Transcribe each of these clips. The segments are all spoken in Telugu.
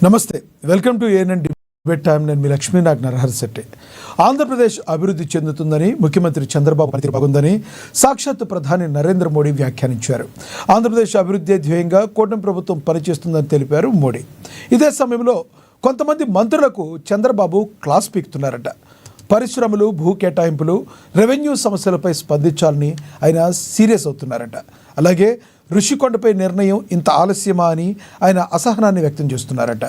నమస్తే, welcome to ANN debate time. నేను మీ లక్ష్మీ నాగ్ నరహరిశెట్టి. ఆంధ్రప్రదేశ్ అభివృద్ధి చెందుతుందని, ముఖ్యమంత్రి చంద్రబాబు పనితీరు బాగుందని సాక్షాత్ ప్రధాని నరేంద్ర మోడీ వ్యాఖ్యానించారు. ఆంధ్రప్రదేశ్ అభివృద్ధి ధ్యేయంగా కూటమి ప్రభుత్వం పనిచేస్తుందని తెలిపారు మోడీ. ఇదే సమయంలో కొంతమంది మంత్రులకు చంద్రబాబు క్లాస్ పీకుతున్నారట. పరిశ్రమలు, భూ కేటాయింపులు, రెవెన్యూ సమస్యలపై స్పందించాలని ఆయన సీరియస్ అవుతున్నారట. అలాగే ఋషికొండపై నిర్ణయం ఇంత ఆలస్యమా అని ఆయన అసహనాన్ని వ్యక్తం చేస్తున్నారట.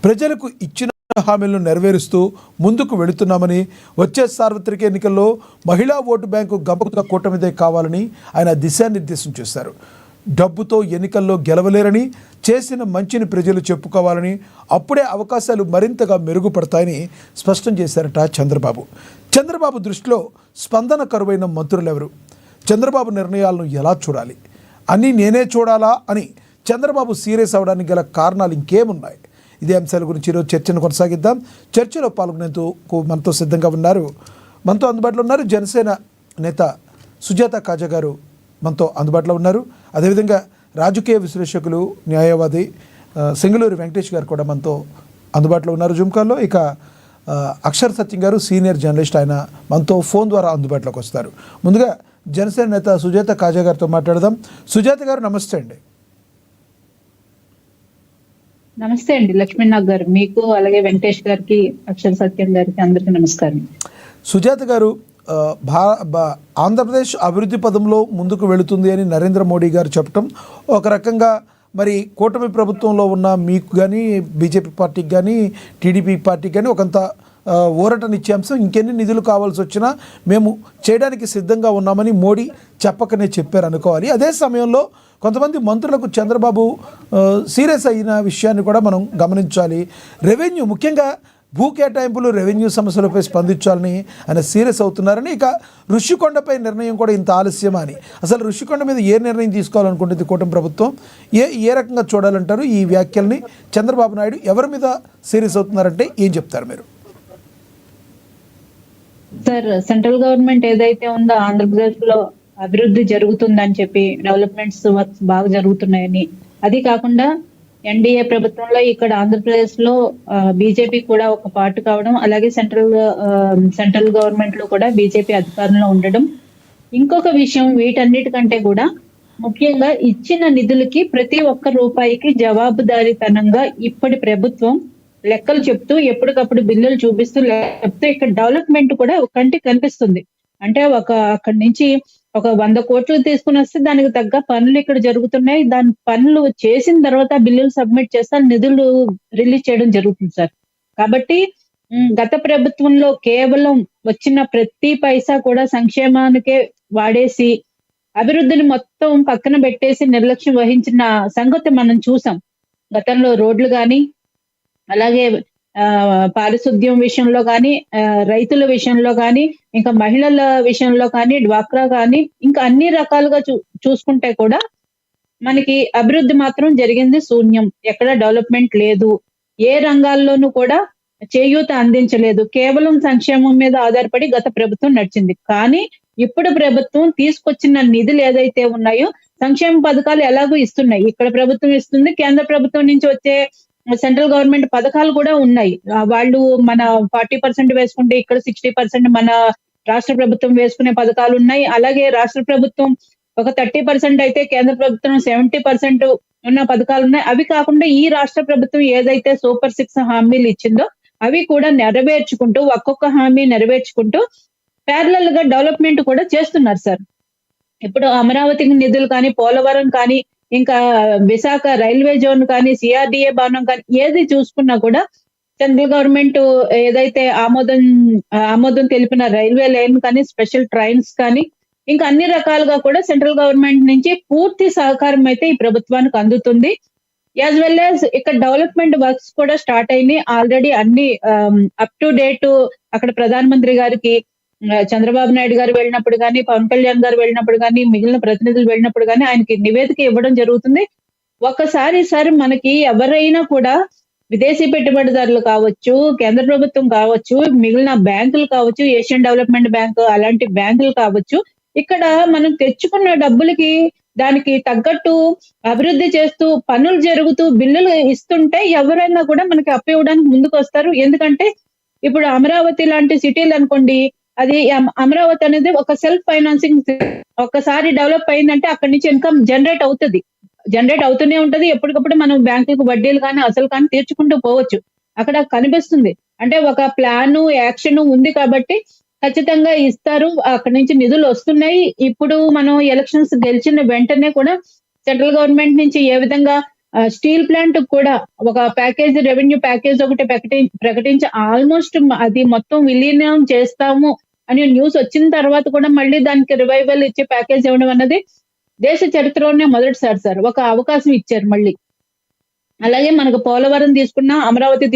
ప్రజలకు ఇచ్చిన హామీలను నెరవేరుస్తూ ముందుకు వెళుతున్నామని, వచ్చే సార్వత్రిక ఎన్నికల్లో మహిళా ఓటు బ్యాంకు గంపగా కూటమిదే కావాలని ఆయన దిశానిర్దేశం చేశారు. డబ్బుతో ఎన్నికల్లో గెలవలేరని, చేసిన మంచిని ప్రజలు చెప్పుకోవాలని, అప్పుడే అవకాశాలు మరింతగా మెరుగుపడతాయని స్పష్టం చేశారట చంద్రబాబు. చంద్రబాబు దృష్టిలో స్పందన కరువైన మంత్రులెవరు? చంద్రబాబు నిర్ణయాలను ఎలా చూడాలి? అన్నీ నేనే చూడాలా అని చంద్రబాబు సీరియస్ అవడానికి గల కారణాలు ఇంకేమున్నాయి? ఇదే అంశాల గురించి ఈరోజు చర్చను కొనసాగిద్దాం. చర్చలో పాల్గొనేందుకు మనతో సిద్ధంగా ఉన్నారు, మనతో అందుబాటులో ఉన్నారు జనసేన నేత సుజాత కాజా గారు మనతో అందుబాటులో ఉన్నారు. అదేవిధంగా రాజకీయ విశ్లేషకులు, న్యాయవాది సింగళూరి వెంకటేష్ గారు కూడా మనతో అందుబాటులో ఉన్నారు జూమ్ కాల్లో. ఇక అక్షర్ సత్యం గారు సీనియర్ జర్నలిస్ట్, ఆయన మనతో ఫోన్ ద్వారా అందుబాటులోకి వస్తారు. ముందుగా జనసేన నేత సుజాత కాజా గారితో మాట్లాడదాం. సుజాత గారు నమస్తే అండి. నమస్తే అండి లక్ష్మీనాథ్ గారు, మీకు అలాగే వెంకటేష్ గారికి, అక్షర సత్యం గారికి అందరికీ నమస్కారం. సుజాత గారు, ఆంధ్రప్రదేశ్ అభివృద్ధి పదంలో ముందుకు వెళుతుంది అని నరేంద్ర మోడీ గారు చెప్పటం ఒక రకంగా, మరి కూటమి ప్రభుత్వంలో ఉన్న మీకు కానీ, బీజేపీ పార్టీకి కానీ, టీడీపీ పార్టీకి కానీ ఒకంత ఊరటనిచ్చే అంశం. ఇంకెన్ని నిధులు కావాల్సి వచ్చినా మేము చేయడానికి సిద్ధంగా ఉన్నామని మోడీ చెప్పకనే చెప్పారు అనుకోవాలి. అదే సమయంలో కొంతమంది మంత్రులకు చంద్రబాబు సీరియస్ అయిన విషయాన్ని కూడా మనం గమనించాలి. రెవెన్యూ, ముఖ్యంగా భూ కేటాయింపులు, రెవెన్యూ సమస్యలపై స్పందించాలని ఆయన సీరియస్ అవుతున్నారని, ఇక ఋషికొండపై నిర్ణయం కూడా ఇంత ఆలస్యమా అని, అసలు ఋషికొండ మీద ఏ నిర్ణయం తీసుకోవాలనుకుంటుంది కూటమి ప్రభుత్వం, ఏ రకంగా చూడాలంటారు? ఈ వ్యాఖ్యల్ని చంద్రబాబు నాయుడు ఎవరి మీద సీరియస్ అవుతున్నారంటే ఏం చెప్తారు మీరు? సార్, సెంట్రల్ గవర్నమెంట్ ఏదైతే ఉందో ఆంధ్రప్రదేశ్ లో అభివృద్ధి జరుగుతుందని చెప్పి, డెవలప్మెంట్స్ వర్క్స్ బాగా జరుగుతున్నాయని, అది కాకుండా ఎన్డీఏ ప్రభుత్వంలో ఇక్కడ ఆంధ్రప్రదేశ్ లో బీజేపీ కూడా ఒక పార్ట్ కావడం, అలాగే సెంట్రల్ గవర్నమెంట్ లో కూడా బీజేపీ అధికారంలో ఉండడం. ఇంకొక విషయం, వీటన్నిటికంటే కూడా ముఖ్యంగా ఇచ్చిన నిధులకి ప్రతి ఒక్క రూపాయికి జవాబుదారీతనంగా ఇప్పటి ప్రభుత్వం లెక్కలు చెప్తూ, ఎప్పటికప్పుడు బిల్లులు చూపిస్తూ చెప్తూ, ఇక్కడ డెవలప్మెంట్ కూడా ఒక కంటికి కనిపిస్తుంది. అంటే అక్కడి నుంచి ఒక 100 కోట్లు తీసుకుని వస్తే దానికి తగ్గ పనులు ఇక్కడ జరుగుతున్నాయి. దాని పనులు చేసిన తర్వాత బిల్లులు సబ్మిట్ చేస్తే నిధులు రిలీజ్ చేయడం జరుగుతుంది సార్. కాబట్టి గత ప్రభుత్వంలో కేవలం వచ్చిన ప్రతి పైసా కూడా సంక్షేమానికే వాడేసి అభివృద్ధిని మొత్తం పక్కన పెట్టేసి నిర్లక్ష్యం వహించిన సంగతి మనం చూసాం. గతంలో రోడ్లు కానీ, అలాగే పారిశుద్ధ్యం విషయంలో కానీ, రైతుల విషయంలో కానీ, ఇంకా మహిళల విషయంలో కానీ, డ్వాక్రా కానీ, ఇంకా అన్ని రకాలుగా చూసుకుంటే కూడా మనకి అభివృద్ధి మాత్రం జరిగింది శూన్యం. ఎక్కడ డెవలప్మెంట్ లేదు. ఏ రంగాల్లోనూ కూడా చేయూత అందించలేదు. కేవలం సంక్షేమం మీద ఆధారపడి గత ప్రభుత్వం నడిచింది. కానీ ఇప్పుడు ప్రభుత్వం తీసుకొచ్చిన నిధులు ఏదైతే ఉన్నాయో, సంక్షేమ పథకాలు ఎలాగో ఇస్తున్నాయి. ఇక్కడ ప్రభుత్వం ఇస్తుంది, కేంద్ర ప్రభుత్వం నుంచి వచ్చే సెంట్రల్ గవర్నమెంట్ పథకాలు కూడా ఉన్నాయి. వాళ్ళు మన 40% వేసుకుంటే ఇక్కడ 60% మన రాష్ట్ర ప్రభుత్వం వేసుకునే పథకాలు ఉన్నాయి. అలాగే రాష్ట్ర ప్రభుత్వం ఒక 30% అయితే కేంద్ర ప్రభుత్వం 70% ఉన్న పథకాలు ఉన్నాయి. అవి కాకుండా ఈ రాష్ట్ర ప్రభుత్వం ఏదైతే సూపర్ 6 హామీలు ఇచ్చిందో అవి కూడా నెరవేర్చుకుంటూ, ఒక్కొక్క హామీ నెరవేర్చుకుంటూ ప్యారలల్ గా డెవలప్మెంట్ కూడా చేస్తున్నారు సార్. ఇప్పుడు అమరావతికి నిధులు కానీ, పోలవరం కానీ, ఇంకా విశాఖ రైల్వే జోన్ కానీ, సిఆర్డిఏ భవనం కానీ, ఏది చూసుకున్నా కూడా సెంట్రల్ గవర్నమెంట్ ఏదైతే ఆమోదం తెలిపిన రైల్వే లైన్ కానీ, స్పెషల్ ట్రైన్స్ కానీ, ఇంకా అన్ని రకాలుగా కూడా సెంట్రల్ గవర్నమెంట్ నుంచి పూర్తి సహకారం అయితే ఈ ప్రభుత్వానికి అందుతుంది. యాజ్ వెల్ యాజ్ ఇక్కడ డెవలప్మెంట్ వర్క్స్ కూడా స్టార్ట్ అయినాయి ఆల్రెడీ. అన్ని అప్ టు డేట్ అక్కడ ప్రధానమంత్రి గారికి చంద్రబాబు నాయుడు గారు వెళ్ళినప్పుడు కానీ, పవన్ కళ్యాణ్ గారు వెళ్ళినప్పుడు కానీ, మిగిలిన ప్రతినిధులు వెళ్ళినప్పుడు కానీ ఆయనకి నివేదిక ఇవ్వడం జరుగుతుంది. ఒకసారి మనకి ఎవరైనా కూడా విదేశీ పెట్టుబడిదారులు కావచ్చు, కేంద్ర ప్రభుత్వం కావచ్చు, మిగిలిన బ్యాంకులు కావచ్చు, ఏషియన్ డెవలప్మెంట్ బ్యాంక్ అలాంటి బ్యాంకులు కావచ్చు, ఇక్కడ మనం తెచ్చుకున్న డబ్బులకి దానికి తగ్గట్టు అభివృద్ధి చేస్తూ పనులు జరుగుతూ బిల్లులు ఇస్తుంటే ఎవరైనా కూడా మనకి అప్పు ఇవ్వడానికి ముందుకు వస్తారు. ఎందుకంటే ఇప్పుడు అమరావతి లాంటి సిటీలు అనుకోండి, అది అమరావతి అనేది ఒక సెల్ఫ్ ఫైనాన్సింగ్. ఒక్కసారి డెవలప్ అయిందంటే అక్కడి నుంచి ఇన్కమ్ జనరేట్ అవుతూనే ఉంటది. ఎప్పటికప్పుడు మనం బ్యాంకులకు వడ్డీలు కానీ అసలు కానీ తీర్చుకుంటూ పోవచ్చు. అక్కడ కనిపిస్తుంది. అంటే ఒక ప్లాను, యాక్షన్ ఉంది కాబట్టి ఖచ్చితంగా ఇస్తారు. అక్కడి నుంచి నిధులు వస్తున్నాయి. ఇప్పుడు మనం ఎలక్షన్స్ గెలిచిన వెంటనే కూడా సెంట్రల్ గవర్నమెంట్ నుంచి ఏ విధంగా స్టీల్ ప్లాంట్ కూడా ఒక ప్యాకేజ్, రెవెన్యూ ప్యాకేజ్ ఒకటి ప్రకటించి ఆల్మోస్ట్ అది మొత్తం విలీనం చేస్తాము అని న్యూస్ వచ్చిన తర్వాత కూడా మళ్ళీ దానికి రివైవల్ ఇచ్చే ప్యాకేజ్ ఇవ్వడం అన్నది దేశ చరిత్రలోనే మొదటిసారి సార్. ఒక అవకాశం ఇచ్చారు మళ్ళీ. అలాగే మనకు పోలవరం తీసుకున్నా, అమరావతి